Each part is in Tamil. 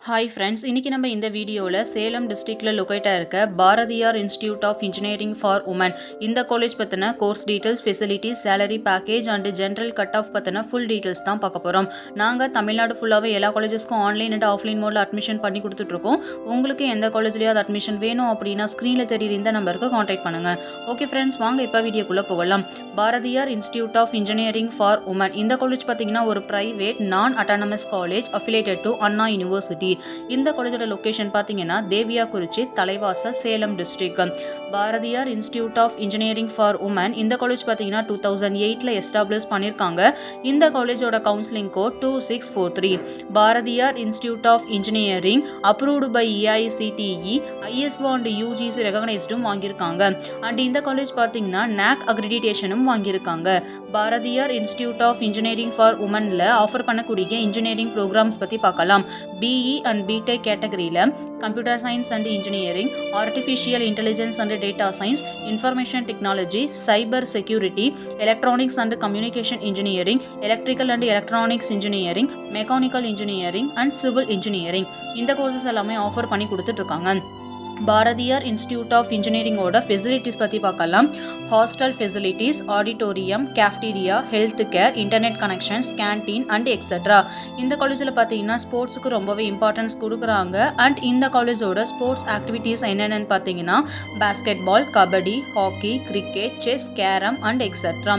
ஹாய் ஃப்ரெண்ட்ஸ், இன்றைக்கி நம்ம இந்த வீடியோவில் சேலம் டிஸ்ட்ரிக்டில் லொக்கேட்டாக இருக்க Bharathiyar institute of engineering for women இந்த காலேஜ் பற்றின course details, facilities, salary package and general cut off பற்றின ஃபுல் டீட்டெயில்ஸ் தான் பார்க்க போகிறோம். நாங்கள் தமிழ்நாடு ஃபுல்லாகவே எல்லா காலேஜஸ்க்கும் ஆன்லைன் அண்ட் ஆஃப்லைன் மோடில் அட்மிஷன் பண்ணி கொடுத்துட்ருக்கோம். உங்களுக்கு எந்த காலேஜ்லேயாவது அட்மிஷன் வேணும் அப்படின்னா ஸ்க்ரீனில் தெரியுற இந்த நம்பருக்கு காண்டாக்ட் பண்ணுங்கள். ஓகே ஃப்ரெண்ட்ஸ், வாங்க இப்போ வீடியோக்குள்ளே போகலாம். Bharathiyar institute of engineering for women இந்த காலேஜ் பார்த்தீங்கன்னா ஒரு private non autonomous college affiliated to Anna university. இந்த காலேஜோட லொகேஷன் பார்த்தீங்கன்னா Deviyakurichi, Thalaivasal, Salem district. Bharathiyar institute of engineering for women இந்த காலேஜ் பார்த்தீங்கன்னா 2008 எஸ்டாப்ளிஷ் பண்ணியிருக்காங்க. இந்த காலேஜோட counselling code 2643. Bharathiyar institute of engineering approved by EICTE, ISO and UGC ரெகக்னைஸ்டும் வாங்கியிருக்காங்க. அண்ட் இந்த காலேஜ் பார்த்தீங்கன்னா NAC அக்ரிடிடேஷனும் வாங்கியிருக்காங்க. Bharathiyar institute of engineering for உமனில் ஆஃபர் பண்ணக்கூடிய இன்ஜினியரிங் ப்ரோக்ராம்ஸ் பற்றி பார்க்கலாம். BE அண்ட் BTech கேட்டகரியில் computer science and engineering, artificial intelligence and data science, information technology, cyber security, electronics and communication engineering, electrical and electronics engineering, mechanical engineering and civil engineering இந்த கோர்சஸ் எல்லாமே ஆஃபர் பண்ணி கொடுத்துட்ருக்காங்க. பாரதியார் இன்ஸ்டியூட் ஆஃப் இன்ஜினியரிங்கோட ஃபெசிலிட்டிஸ் பற்றி பார்க்கலாம். Hostel facilities, auditorium, cafeteria, health care, internet connections, canteen and etcetera. இந்த காலேஜில் பார்த்தீங்கன்னா ஸ்போர்ட்ஸுக்கு ரொம்பவே இம்பார்ட்டன்ஸ் கொடுக்குறாங்க. அண்ட் இந்த காலேஜோட ஸ்போர்ட்ஸ் ஆக்டிவிட்டீஸ் என்னென்னு பார்த்தீங்கன்னா basketball, kabaddi, hockey, cricket, chess, carrom and etcetera.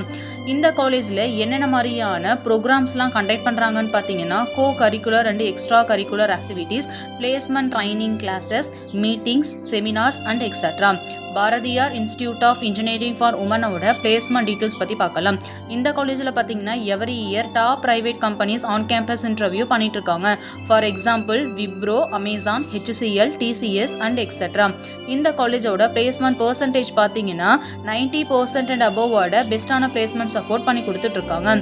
இந்த காலேஜில் என்னென்ன மாதிரியான ப்ரோக்ராம்ஸ்லாம் கண்டக்ட் பண்ணுறாங்கன்னு பார்த்தீங்கன்னா co curricular and extra curricular activities, placement training classes, meetings, seminars and etcetera. Bharathiyar institute of engineering for உமனோட பிளேஸ்மெண்ட் டீட்டெயில்ஸ் பற்றி பார்க்கலாம். இந்த காலேஜில் பார்த்தீங்கன்னா every year top private companies on campus interview பண்ணிட்டு இருக்காங்க. For example Wipro, Amazon, HCL, TCS and etcetera. இந்த காலேஜோட பிளேஸ்மெண்ட் பர்சன்டேஜ் பார்த்தீங்கன்னா 90% அண்ட் அபோவோட பெஸ்டான பிளேஸ்மெண்ட் சப்போர்ட் பண்ணி கொடுத்துட்டு இருக்காங்க.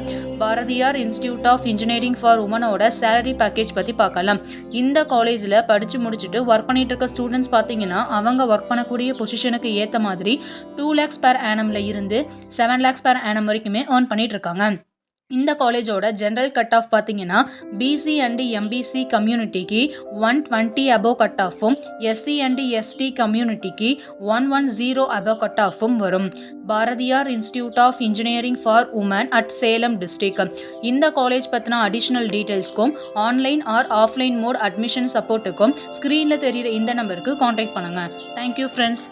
Bharathiyar institute of engineering for உமனோட சேலரி பேக்கேஜ் பற்றி பார்க்கலாம். இந்த காலேஜில் படித்து முடிச்சுட்டு ஒர்க் பண்ணிட்டு இருக்க ஸ்டூடெண்ட்ஸ் பார்த்தீங்கன்னா அவங்க ஒர்க் பண்ணக்கூடிய பொசிஷனுக்கு ஏற்ற மாதிரி 2 lakhs per annumல இருந்து 7 lakhs per annum வரைக்குமே ஏர்ன் பண்ணிட்டு இருக்காங்க. இந்த காலேஜோட ஜென்ரல் கட் ஆஃப் பார்த்தீங்கன்னா BC அண்ட் MBC கம்யூனிட்டிக்கு 120 அபோவ் கட் ஆஃபும், SC அண்ட் ST கம்யூனிட்டிக்கு 110 அபோவ் கட் ஆஃபும் வரும். Bharathiyar institute of engineering for women at Salem district. இந்த காலேஜ் பற்றின அடிஷ்னல் டீட்டெயில்ஸ்க்கும் online or offline mode admission சப்போர்ட்டுக்கும் ஸ்க்ரீனில் தெரிகிற இந்த நம்பருக்கு காண்டாக்ட் பண்ணுங்கள். Thank you friends.